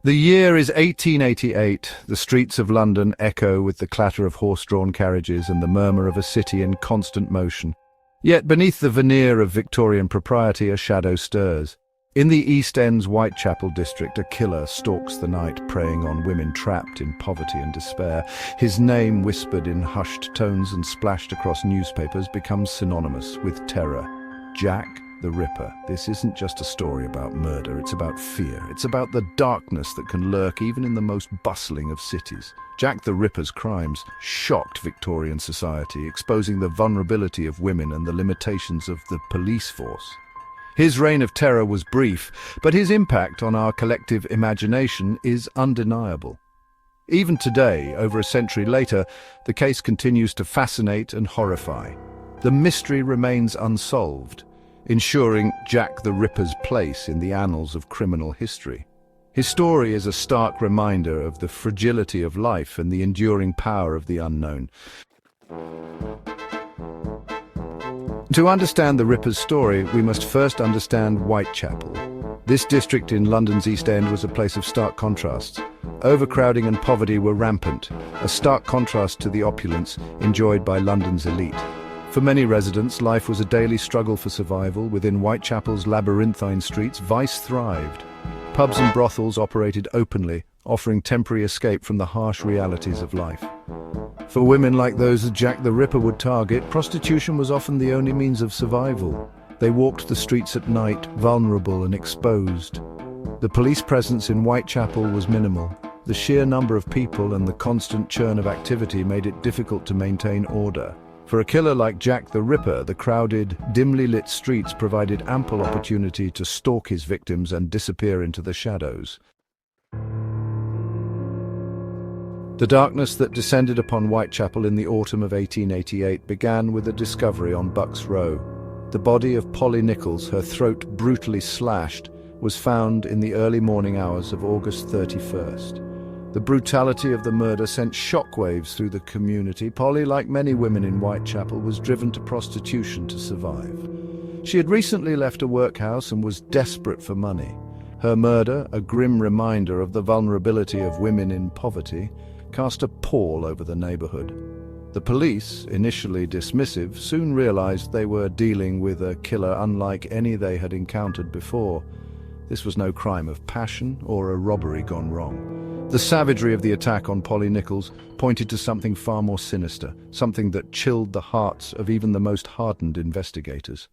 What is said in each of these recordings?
The year is 1888. The streets of London echo with the clatter of horse-drawn carriages and the murmur of a city in constant motion. Yet beneath the veneer of Victorian propriety a shadow stirs. In the East End's Whitechapel district, a killer stalks the night, preying on women trapped in poverty and despair. His name, whispered in hushed tones and splashed across newspapers, becomes synonymous with terror. Jack the Ripper. This isn't just a story about murder, it's about fear. It's about the darkness that can lurk even in the most bustling of cities. Jack the Ripper's crimes shocked Victorian society, exposing the vulnerability of women and the limitations of the police force. His reign of terror was brief, but his impact on our collective imagination is undeniable. Even today, over a century later, the case continues to fascinate and horrify. The mystery remains unsolved, ensuring Jack the Ripper's place in the annals of criminal history. His story is a stark reminder of the fragility of life and the enduring power of the unknown. To understand the Ripper's story, we must first understand Whitechapel. This district in London's East End was a place of stark contrasts. Overcrowding and poverty were rampant, a stark contrast to the opulence enjoyed by London's elite. For many residents, life was a daily struggle for survival. Within Whitechapel's labyrinthine streets, vice thrived. Pubs and brothels operated openly, offering temporary escape from the harsh realities of life. For women like those that Jack the Ripper would target, prostitution was often the only means of survival. They walked the streets at night, vulnerable and exposed. The police presence in Whitechapel was minimal. The sheer number of people and the constant churn of activity made it difficult to maintain order. For a killer like Jack the Ripper, the crowded, dimly lit streets provided ample opportunity to stalk his victims and disappear into the shadows. The darkness that descended upon Whitechapel in the autumn of 1888 began with a discovery on Bucks Row. The body of Polly Nichols, her throat brutally slashed, was found in the early morning hours of August 31st. The brutality of the murder sent shockwaves through the community. Polly, like many women in Whitechapel, was driven to prostitution to survive. She had recently left a workhouse and was desperate for money. Her murder, a grim reminder of the vulnerability of women in poverty, cast a pall over the neighborhood. The police, initially dismissive, soon realized they were dealing with a killer unlike any they had encountered before. This was no crime of passion or a robbery gone wrong. The savagery of the attack on Polly Nichols pointed to something far more sinister, something that chilled the hearts of even the most hardened investigators.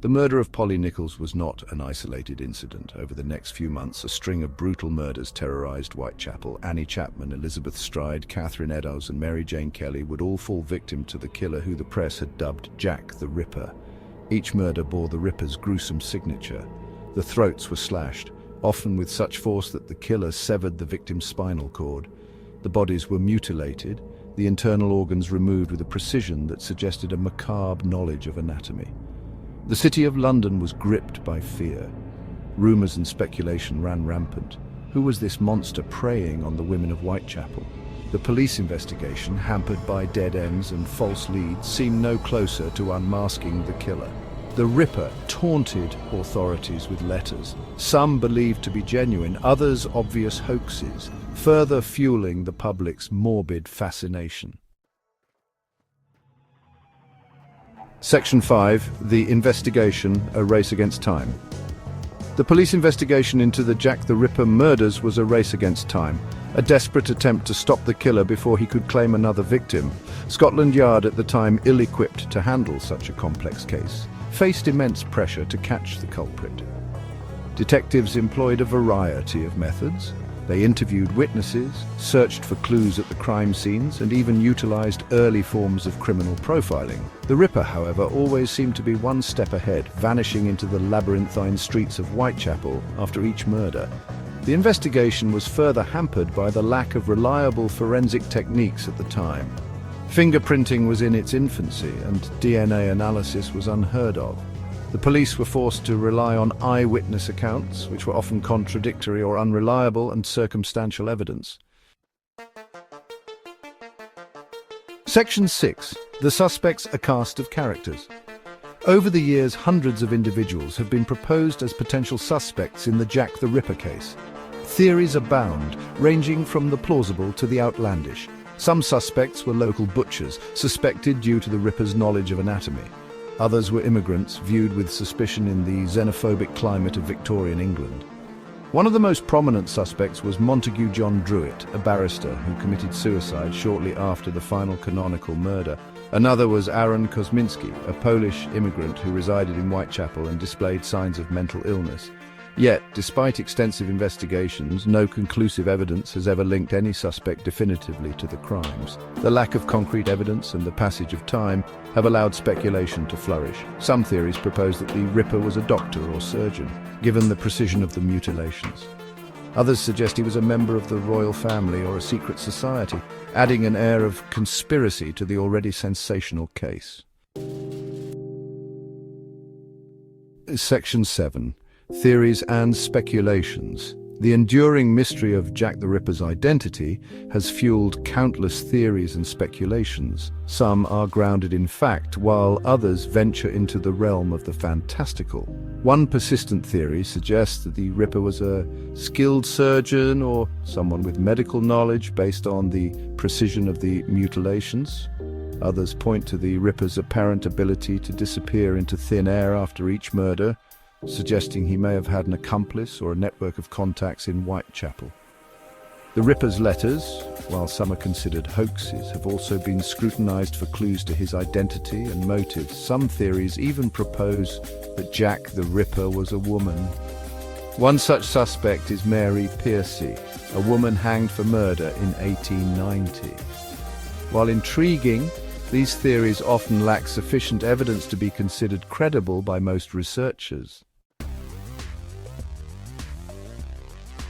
The murder of Polly Nichols was not an isolated incident. Over the next few months, a string of brutal murders terrorized Whitechapel. Annie Chapman, Elizabeth Stride, Catherine Eddowes and Mary Jane Kelly would all fall victim to the killer who the press had dubbed Jack the Ripper. Each murder bore the Ripper's gruesome signature. The throats were slashed, often with such force that the killer severed the victim's spinal cord. The bodies were mutilated, the internal organs removed with a precision that suggested a macabre knowledge of anatomy. The city of London was gripped by fear. Rumours and speculation ran rampant. Who was this monster preying on the women of Whitechapel? The police investigation, hampered by dead ends and false leads, seemed no closer to unmasking the killer. The Ripper taunted authorities with letters, some believed to be genuine, others obvious hoaxes, further fueling the public's morbid fascination. Section 5. The Investigation, a Race Against Time. The police investigation into the Jack the Ripper murders was a race against time, a desperate attempt to stop the killer before he could claim another victim. Scotland Yard, at the time ill-equipped to handle such a complex case, faced immense pressure to catch the culprit. Detectives employed a variety of methods. They interviewed witnesses, searched for clues at the crime scenes, and even utilized early forms of criminal profiling. The Ripper, however, always seemed to be one step ahead, vanishing into the labyrinthine streets of Whitechapel after each murder. The investigation was further hampered by the lack of reliable forensic techniques at the time. Fingerprinting was in its infancy, and DNA analysis was unheard of. The police were forced to rely on eyewitness accounts, which were often contradictory or unreliable, and circumstantial evidence. Section 6. The suspects, a cast of characters. Over the years, hundreds of individuals have been proposed as potential suspects in the Jack the Ripper case. Theories abound, ranging from the plausible to the outlandish. Some suspects were local butchers, suspected due to the Ripper's knowledge of anatomy. Others were immigrants, viewed with suspicion in the xenophobic climate of Victorian England. One of the most prominent suspects was Montague John Druitt, a barrister who committed suicide shortly after the final canonical murder. Another was Aaron Kosminski, a Polish immigrant who resided in Whitechapel and displayed signs of mental illness. Yet, despite extensive investigations, no conclusive evidence has ever linked any suspect definitively to the crimes. The lack of concrete evidence and the passage of time have allowed speculation to flourish. Some theories propose that the Ripper was a doctor or surgeon, given the precision of the mutilations. Others suggest he was a member of the royal family or a secret society, adding an air of conspiracy to the already sensational case. Section 7. Theories and speculations. The enduring mystery of Jack the Ripper's identity has fueled countless theories and speculations. Some are grounded in fact, while others venture into the realm of the fantastical. One persistent theory suggests that the Ripper was a skilled surgeon or someone with medical knowledge based on the precision of the mutilations. Others point to the Ripper's apparent ability to disappear into thin air after each murder, suggesting he may have had an accomplice or a network of contacts in Whitechapel. The Ripper's letters, while some are considered hoaxes, have also been scrutinized for clues to his identity and motives. Some theories even propose that Jack the Ripper was a woman. One such suspect is Mary Piercy, a woman hanged for murder in 1890. While intriguing, these theories often lack sufficient evidence to be considered credible by most researchers.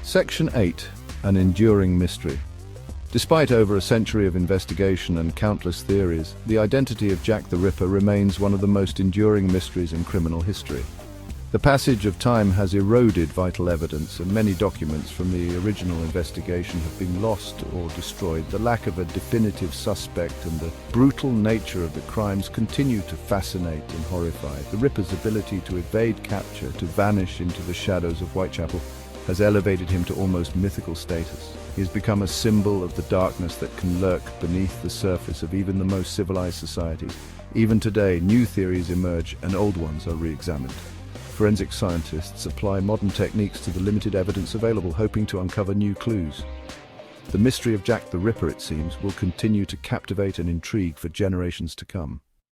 Section 8. An enduring mystery. Despite over a century of investigation and countless theories, the identity of Jack the Ripper remains one of the most enduring mysteries in criminal history. The passage of time has eroded vital evidence, and many documents from the original investigation have been lost or destroyed. The lack of a definitive suspect and the brutal nature of the crimes continue to fascinate and horrify. The Ripper's ability to evade capture, to vanish into the shadows of Whitechapel, has elevated him to almost mythical status. He has become a symbol of the darkness that can lurk beneath the surface of even the most civilized societies. Even today, new theories emerge and old ones are re-examined. Forensic scientists apply modern techniques to the limited evidence available, hoping to uncover new clues. The mystery of Jack the Ripper, it seems, will continue to captivate and intrigue for generations to come.